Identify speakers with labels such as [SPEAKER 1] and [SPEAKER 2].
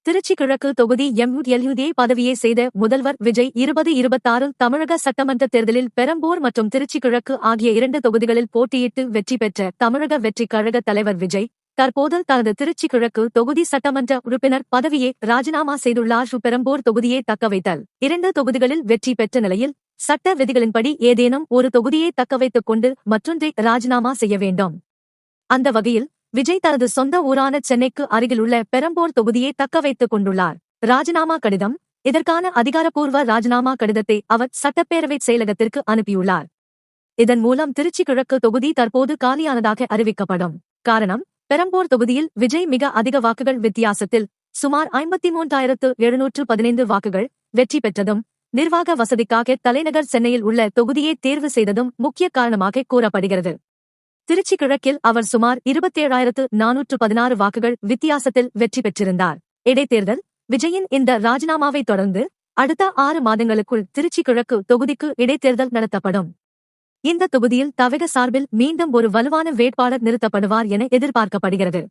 [SPEAKER 1] திருச்சி கிழக்கு தொகுதி எம்யுஎல்யுதே பதவியை செய்த முதல்வர் விஜய் 2026 தமிழக சட்டமன்ற தேர்தலில் பெரம்பூர் மற்றும் திருச்சி கிழக்கு ஆகிய 2 தொகுதிகளில் போட்டியிட்டு வெற்றி பெற்ற தமிழக வெற்றிக் கழக தலைவர் விஜய் தற்போது தனது திருச்சி கிழக்கு தொகுதி சட்டமன்ற உறுப்பினர் பதவியை ராஜினாமா செய்துள்ளார். பெரம்பூர் தொகுதியை தக்கவைத்தல் 2 தொகுதிகளில் வெற்றி பெற்ற நிலையில் சட்ட விதிகளின்படி ஏதேனும் ஒரு தொகுதியை தக்கவைத்துக் கொண்டு மற்றொன்றை ராஜினாமா செய்ய வேண்டும். அந்த வகையில் விஜய் தனது சொந்த ஊரான சென்னைக்கு அருகிலுள்ள பெரம்பூர் தொகுதியை தக்கவைத்துக் கொண்டுள்ளார். ராஜினாமா கடிதம். இதற்கான அதிகாரப்பூர்வ ராஜினாமா கடிதத்தை அவர் சட்டப்பேரவை செயலகத்திற்கு அனுப்பியுள்ளார். இதன் மூலம் திருச்சி கிழக்கு தொகுதி தற்போது காலியானதாக அறிவிக்கப்படும். காரணம், பெரம்பூர் தொகுதியில் விஜய் மிக அதிக வாக்குகள் வித்தியாசத்தில் சுமார் 53,715 வாக்குகள் வெற்றி பெற்றதும், நிர்வாக வசதிக்காக தலைநகர் சென்னையில் உள்ள தொகுதியை தேர்வு செய்ததும் முக்கிய காரணமாக கூறப்படுகிறது. திருச்சி கிழக்கில் அவர் சுமார் 27,416 வாக்குகள் வித்தியாசத்தில் வெற்றி பெற்றிருந்தார். இடைத்தேர்தல். விஜயின் இந்த ராஜினாமாவை தொடர்ந்து அடுத்த 6 மாதங்களுக்குள் திருச்சி கிழக்கு தொகுதிக்கு இடைத்தேர்தல் நடத்தப்படும். இந்த தொகுதியில் தவிக சார்பில் மீண்டும் ஒரு வலுவான வேட்பாளர் நிறுத்தப்படுவார் என எதிர்பார்க்கப்படுகிறது.